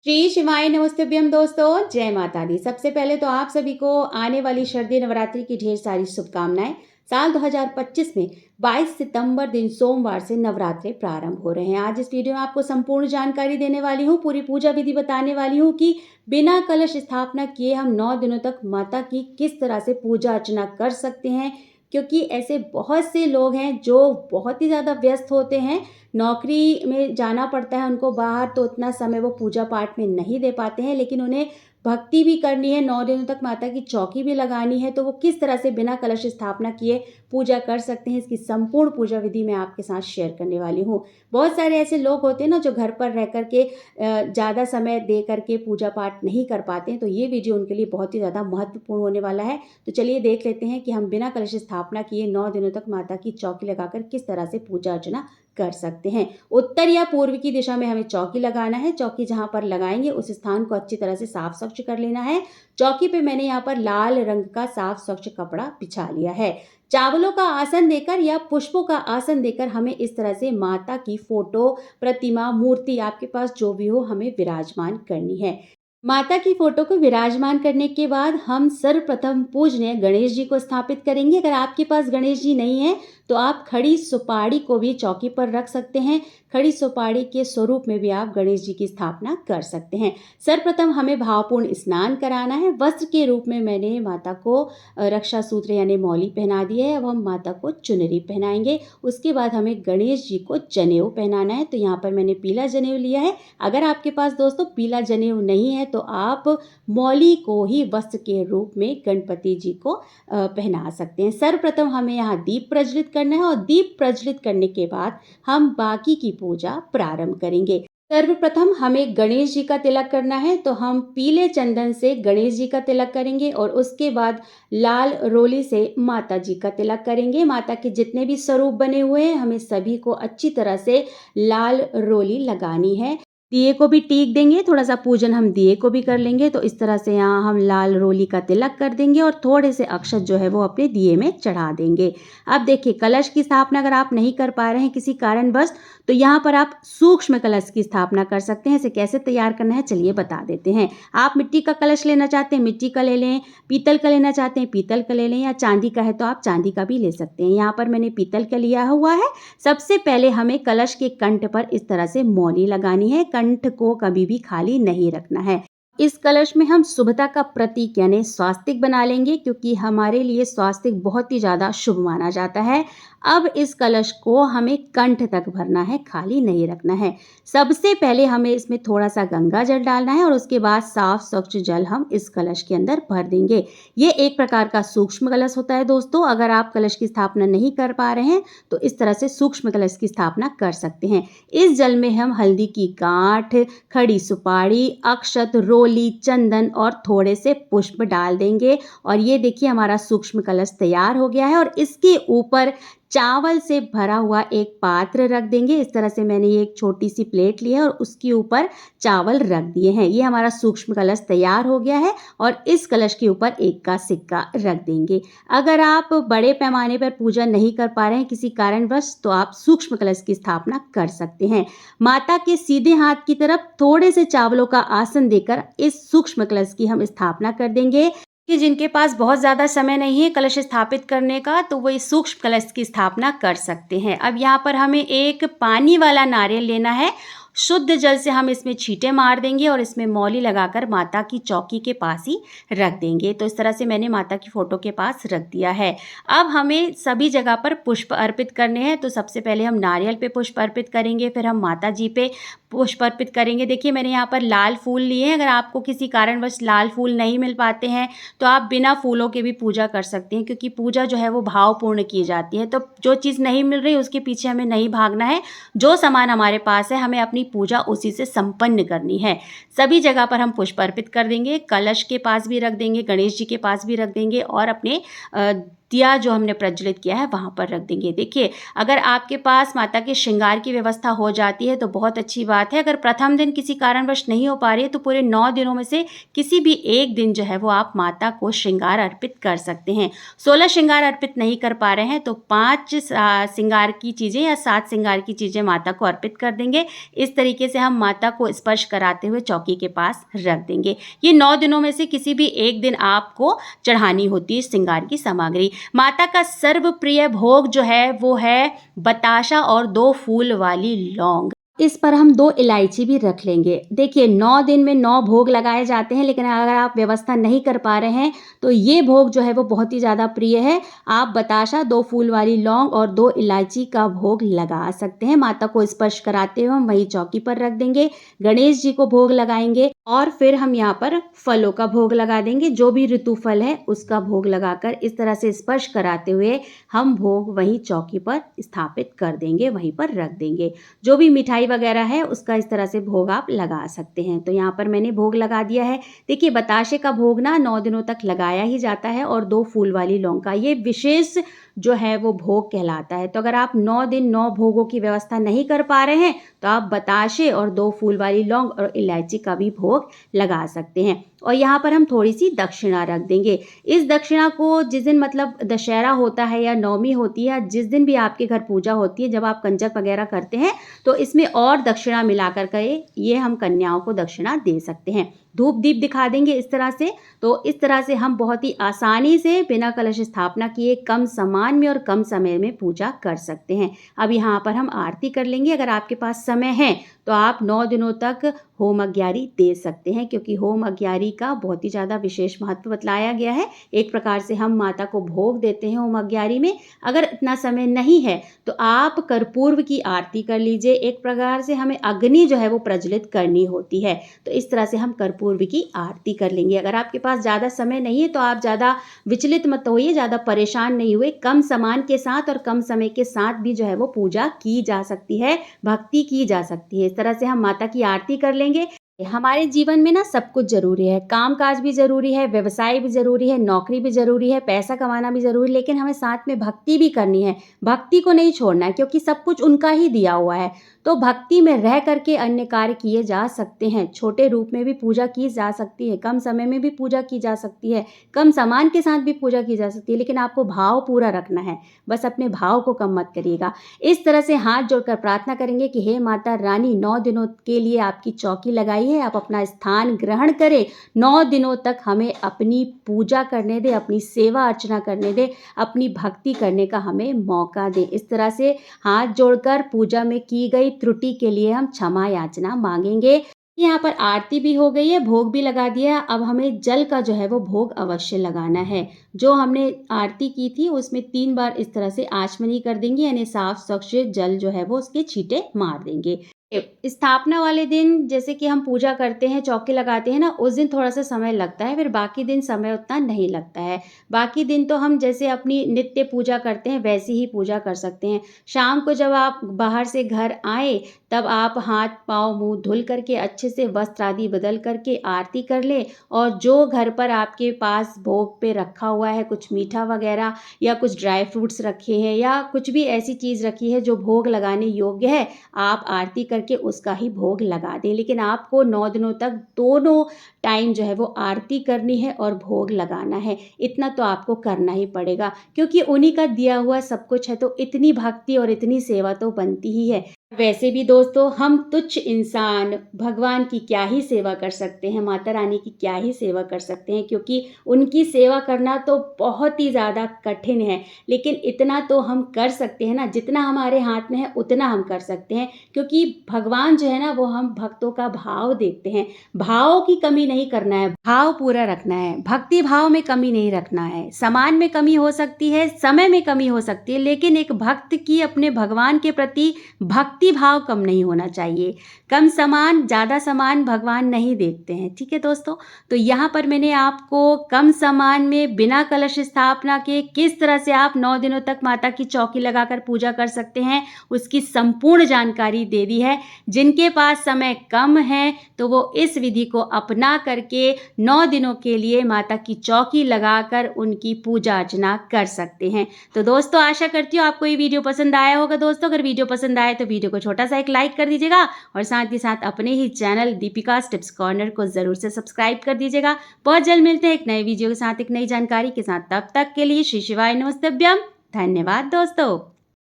श्री शिवाय नमस्तुभ्यम दोस्तों, जय माता दी। सबसे पहले तो आप सभी को आने वाली शारदीय नवरात्रि की ढेर सारी शुभकामनाएं। साल 2025 में 22 सितंबर दिन सोमवार से नवरात्रे प्रारंभ हो रहे हैं। आज इस वीडियो में आपको संपूर्ण जानकारी देने वाली हूँ, पूरी पूजा विधि बताने वाली हूँ कि बिना कलश स्थापना किए हम 9 दिनों तक माता की किस तरह से पूजा अर्चना कर सकते हैं। क्योंकि ऐसे बहुत से लोग हैं जो बहुत ही ज़्यादा व्यस्त होते हैं, नौकरी में जाना पड़ता है उनको बाहर, तो उतना समय वो पूजा पाठ में नहीं दे पाते हैं, लेकिन उन्हें भक्ति भी करनी है, 9 दिनों तक माता की चौकी भी लगानी है, तो वो किस तरह से बिना कलश स्थापना किए पूजा कर सकते हैं, इसकी संपूर्ण पूजा विधि मैं आपके साथ शेयर करने वाली हूँ। बहुत सारे ऐसे लोग होते हैं ना जो घर पर रह कर के ज़्यादा समय दे करके पूजा पाठ नहीं कर पाते हैं, तो ये वीडियो उनके लिए बहुत ही ज़्यादा महत्वपूर्ण होने वाला है। तो चलिए देख लेते हैं कि हम बिना कलश स्थापना किए 9 दिनों तक माता की चौकी लगाकर किस तरह से पूजा अर्चना कर सकते हैं। उत्तर या पूर्व की दिशा में हमें चौकी लगाना है। चौकी जहां पर लगाएंगे उस स्थान को अच्छी तरह से साफ स्वच्छ कर लेना है। चौकी पे मैंने यहाँ पर लाल रंग का साफ स्वच्छ कपड़ा बिछा लिया है। चावलों का आसन देकर या पुष्पों का आसन देकर हमें इस तरह से माता की फोटो, प्रतिमा, मूर्ति आपके पास जो भी हो हमें विराजमान करनी है। माता की फोटो को विराजमान करने के बाद हम सर्वप्रथम पूजनीय गणेश जी को स्थापित करेंगे। अगर आपके पास गणेश जी नहीं है तो आप खड़ी सुपारी को भी चौकी पर रख सकते हैं। खड़ी सुपारी के स्वरूप में भी आप गणेश जी की स्थापना कर सकते हैं। सर्वप्रथम हमें भावपूर्ण स्नान कराना है। वस्त्र के रूप में मैंने माता को रक्षा सूत्र यानी मौली पहना दी है। अब हम माता को चुनरी पहनाएंगे। उसके बाद हमें गणेश जी को जनेऊ पहनाना है। तो यहाँ पर मैंने पीला जनेऊ लिया है। अगर आपके पास दोस्तों पीला जनेऊ नहीं है तो आप मौली को ही वस्त्र के रूप में गणपति जी को पहना सकते हैं। सर्वप्रथम हमें यहाँ दीप प्रज्वलित करना है और दीप प्रज्वलित करने के बाद हम बाकी की पूजा प्रारंभ करेंगे। सर्वप्रथम हमें गणेश जी का तिलक करना है, तो हम पीले चंदन से गणेश जी का तिलक करेंगे और उसके बाद लाल रोली से माता जी का तिलक करेंगे। माता के जितने भी स्वरूप बने हुए हैं हमें सभी को अच्छी तरह से लाल रोली लगानी है। दिए को भी टीक देंगे, थोड़ा सा पूजन हम दिए को भी कर लेंगे। तो इस तरह से यहाँ हम लाल रोली का तिलक कर देंगे और थोड़े से अक्षत जो है वो अपने दिए में चढ़ा देंगे। अब देखिए, कलश की स्थापना अगर आप नहीं कर पा रहे हैं किसी कारणवश, तो यहाँ पर आप सूक्ष्म कलश की स्थापना कर सकते हैं। इसे कैसे तैयार करना है चलिए बता देते हैं। आप मिट्टी का कलश लेना चाहते हैं मिट्टी का ले लें, पीतल का लेना चाहते हैं पीतल का ले लें, या चांदी का है तो आप चांदी का भी ले सकते हैं। यहाँ पर मैंने पीतल का लिया हुआ है। सबसे पहले हमें कलश के कंठ पर इस तरह से मौली लगानी है। कंठ को कभी भी खाली नहीं रखना है। इस कलश में हम शुभता का प्रतीक यानी स्वास्तिक बना लेंगे, क्योंकि हमारे लिए स्वास्तिक बहुत ही ज़्यादा शुभ माना जाता है। अब इस कलश को हमें कंठ तक भरना है, खाली नहीं रखना है। सबसे पहले हमें इसमें थोड़ा सा गंगा जल डालना है और उसके बाद साफ स्वच्छ जल हम इस कलश के अंदर भर देंगे। ये एक प्रकार का सूक्ष्म कलश होता है दोस्तों। अगर आप कलश की स्थापना नहीं कर पा रहे हैं तो इस तरह से सूक्ष्म कलश की स्थापना कर सकते हैं। इस जल में हम हल्दी की गांठ, खड़ी सुपारी, अक्षत, रोली, चंदन और थोड़े से पुष्प डाल देंगे। और ये देखिए हमारा सूक्ष्म कलश तैयार हो गया है। और इसके ऊपर चावल से भरा हुआ एक पात्र रख देंगे। इस तरह से मैंने ये एक छोटी सी प्लेट ली है और उसके ऊपर चावल रख दिए हैं। ये हमारा सूक्ष्म कलश तैयार हो गया है और इस कलश के ऊपर एक का सिक्का रख देंगे। अगर आप बड़े पैमाने पर पूजा नहीं कर पा रहे हैं किसी कारणवश, तो आप सूक्ष्म कलश की स्थापना कर सकते हैं। माता के सीधे हाथ की तरफ थोड़े से चावलों का आसन देकर इस सूक्ष्म कलश की हम स्थापना कर देंगे। कि जिनके पास बहुत ज़्यादा समय नहीं है कलश स्थापित करने का, तो वो इस सूक्ष्म कलश की स्थापना कर सकते हैं। अब यहाँ पर हमें एक पानी वाला नारियल लेना है। शुद्ध जल से हम इसमें छींटे मार देंगे और इसमें मौली लगाकर माता की चौकी के पास ही रख देंगे। तो इस तरह से मैंने माता की फोटो के पास रख दिया है। अब हमें सभी जगह पर पुष्प अर्पित करने हैं। तो सबसे पहले हम नारियल पे पुष्प अर्पित करेंगे, फिर हम माता जी पे पुष्प अर्पित करेंगे। देखिए मैंने यहाँ पर लाल फूल लिए हैं। अगर आपको किसी कारणवश लाल फूल नहीं मिल पाते हैं तो आप बिना फूलों के भी पूजा कर सकते हैं, क्योंकि पूजा जो है वो भावपूर्ण की जाती है। तो जो चीज़ नहीं मिल रही उसके पीछे हमें नहीं भागना है। जो सामान हमारे पास है हमें अपनी पूजा उसी से संपन्न करनी है। सभी जगह पर हम पुष्प अर्पित कर देंगे। कलश के पास भी रख देंगे, गणेश जी के पास भी रख देंगे और अपने दिया जो हमने प्रज्वलित किया है वहाँ पर रख देंगे। देखिए, अगर आपके पास माता के श्रृंगार की व्यवस्था हो जाती है तो बहुत अच्छी बात है। अगर प्रथम दिन किसी कारणवश नहीं हो पा रही है तो पूरे 9 दिनों में से किसी भी एक दिन जो है वो आप माता को श्रृंगार अर्पित कर सकते हैं। 16 श्रृंगार अर्पित नहीं कर पा रहे हैं तो 5 श्रृंगार की चीज़ें या 7 श्रृंगार की चीज़ें माता को अर्पित कर देंगे। इस तरीके से हम माता को स्पर्श कराते हुए चौकी के पास रख देंगे। ये 9 दिनों में से किसी भी एक दिन आपको चढ़ानी होती है श्रृंगार की सामग्री। माता का सर्वप्रिय भोग जो है वो है बताशा और 2 फूल वाली लौंग। इस पर हम 2 इलायची भी रख लेंगे। देखिए, 9 दिन में 9 भोग लगाए जाते हैं, लेकिन अगर आप व्यवस्था नहीं कर पा रहे हैं तो ये भोग जो है वो बहुत ही ज़्यादा प्रिय है। आप बताशा, 2 फूल वाली लौंग और 2 इलायची का भोग लगा सकते हैं। माता को स्पर्श कराते हुए हम वही चौकी पर रख देंगे। गणेश जी को भोग लगाएंगे और फिर हम यहाँ पर फलों का भोग लगा देंगे। जो भी ऋतु फल है उसका भोग लगाकर इस तरह से स्पर्श कराते हुए हम भोग वहीं चौकी पर स्थापित कर देंगे, वहीं पर रख देंगे। जो भी मिठाई वगैरह है उसका इस तरह से भोग आप लगा सकते हैं। तो यहाँ पर मैंने भोग लगा दिया है। देखिए, बताशे का भोग ना 9 दिनों तक लगाया ही जाता है और 2 फूल वाली लौंग का ये विशेष जो है वो भोग कहलाता है। तो अगर आप 9 दिन 9 भोगों की व्यवस्था नहीं कर पा रहे हैं तो आप बताशे और 2 फूल वाली लौंग और इलायची का भी भोग लगा सकते हैं। और यहाँ पर हम थोड़ी सी दक्षिणा रख देंगे। इस दक्षिणा को जिस दिन मतलब दशहरा होता है या नवमी होती है, जिस दिन भी आपके घर पूजा होती है, जब आप कंजक वगैरह करते हैं तो इसमें और दक्षिणा मिलाकर के ये हम कन्याओं को दक्षिणा दे सकते हैं। धूप दीप दिखा देंगे इस तरह से। तो इस तरह से हम बहुत ही आसानी से बिना कलश स्थापना किए कम सामान में और कम समय में पूजा कर सकते हैं। अब यहाँ पर हम आरती कर लेंगे। अगर आपके पास समय है तो आप 9 दिनों तक होम अग्यारी दे सकते हैं, क्योंकि होम अग्यारी का बहुत ही ज़्यादा विशेष महत्व बतलाया गया है। एक प्रकार से हम माता को भोग देते हैं होम अग्यारी में। अगर इतना समय नहीं है तो आप कर्पूर्व की आरती कर लीजिए। एक प्रकार से हमें अग्नि जो है वो प्रज्वलित करनी होती है, तो इस तरह से हम कर्पूर्व की आरती कर लेंगे। अगर आपके पास ज़्यादा समय नहीं है तो आप ज़्यादा विचलित मत होइए, ज़्यादा परेशान नहीं हुए। कम सामान के साथ और कम समय के साथ भी जो है वो पूजा की जा सकती है, भक्ति की जा सकती है। इस तरह से हम माता की आरती कर लेंगे। हमारे जीवन में ना सब कुछ जरूरी है। काम काज भी जरूरी है, व्यवसाय भी जरूरी है, नौकरी भी जरूरी है, पैसा कमाना भी जरूरी है, लेकिन हमें साथ में भक्ति भी करनी है। भक्ति को नहीं छोड़ना है, क्योंकि सब कुछ उनका ही दिया हुआ है। तो भक्ति में रह करके अन्य कार्य किए जा सकते हैं। छोटे रूप में भी पूजा की जा सकती है, कम समय में भी पूजा की जा सकती है, कम सामान के साथ भी पूजा की जा सकती है, लेकिन आपको भाव पूरा रखना है। बस अपने भाव को कम मत करिएगा। इस तरह से हाथ जोड़कर प्रार्थना करेंगे कि हे माता रानी, 9 दिनों के लिए आपकी चौकी लगाई है, आप अपना स्थान ग्रहण करें। 9 दिनों तक हमें अपनी पूजा करने दें, अपनी सेवा अर्चना करने दें, अपनी भक्ति करने का हमें मौका दें। इस तरह से हाथ जोड़कर पूजा में की गई त्रुटि के लिए हम क्षमा याचना मांगेंगे। यहाँ पर आरती भी हो गई है, भोग भी लगा दिया है। अब हमें जल का जो है वो भोग अवश्य लगाना है। जो हमने आरती की थी उसमें 3 बार इस तरह से आचमनी कर देंगे, यानी साफ स्वच्छ जल जो है वो उसके छींटे मार देंगे। स्थापना वाले दिन जैसे कि हम पूजा करते हैं, चौकी लगाते हैं ना, उस दिन थोड़ा सा समय लगता है, फिर बाकी दिन समय उतना नहीं लगता है। बाकी दिन तो हम जैसे अपनी नित्य पूजा करते हैं वैसी ही पूजा कर सकते हैं। शाम को जब आप बाहर से घर आए तब आप हाथ पाँव मुंह धुल करके अच्छे से वस्त्र आदि बदल करके आरती कर ले, और जो घर पर आपके पास भोग पे रखा हुआ है, कुछ मीठा वगैरह या कुछ ड्राई फ्रूट्स रखे हैं या कुछ भी ऐसी चीज़ रखी है जो भोग लगाने योग्य है, आप आरती करके उसका ही भोग लगा दें। लेकिन आपको 9 दिनों तक दोनों टाइम जो है वो आरती करनी है और भोग लगाना है। इतना तो आपको करना ही पड़ेगा, क्योंकि उन्हीं का दिया हुआ सब कुछ है, तो इतनी भक्ति और इतनी सेवा तो बनती ही है। वैसे भी दोस्तों, हम तुच्छ इंसान भगवान की क्या ही सेवा कर सकते हैं, माता रानी की क्या ही सेवा कर सकते हैं, क्योंकि उनकी सेवा करना तो बहुत ही ज़्यादा कठिन है। लेकिन इतना तो हम कर सकते हैं ना, जितना हमारे हाथ में है उतना हम कर सकते हैं, क्योंकि भगवान जो है ना वो हम भक्तों का भाव देखते हैं। भाव की कमी नहीं करना है, भाव पूरा रखना है। भक्ति भाव में कमी नहीं रखना है। सामान में कमी हो सकती है, समय में कमी हो सकती है, लेकिन एक भक्त की अपने भगवान के प्रति भक्ति भक्ति भाव कम नहीं होना चाहिए। कम सामान ज़्यादा सामान भगवान नहीं देखते हैं, ठीक है दोस्तों। तो यहाँ पर मैंने आपको कम सामान में बिना कलश स्थापना के किस तरह से आप 9 दिनों तक माता की चौकी लगाकर पूजा कर सकते हैं, उसकी संपूर्ण जानकारी दे दी है। जिनके पास समय कम है तो वो इस विधि को अपना करके 9 दिनों के लिए माता की चौकी लगाकर उनकी पूजा अर्चना कर सकते हैं। तो दोस्तों आशा करती हूँ आपको ये वीडियो पसंद आया होगा। दोस्तों अगर वीडियो पसंद आए तो वीडियो को छोटा सा एक लाइक कर दीजिएगा और साथ ही साथ अपने ही चैनल दीपिकास टिप्स कॉर्नर को जरूर से सब्सक्राइब कर दीजिएगा। बहुत जल्द मिलते हैं एक नए वीडियो के साथ, एक नई जानकारी के साथ। तब तक के लिए श्री शिवाय नमस्तभ्यम। धन्यवाद दोस्तों।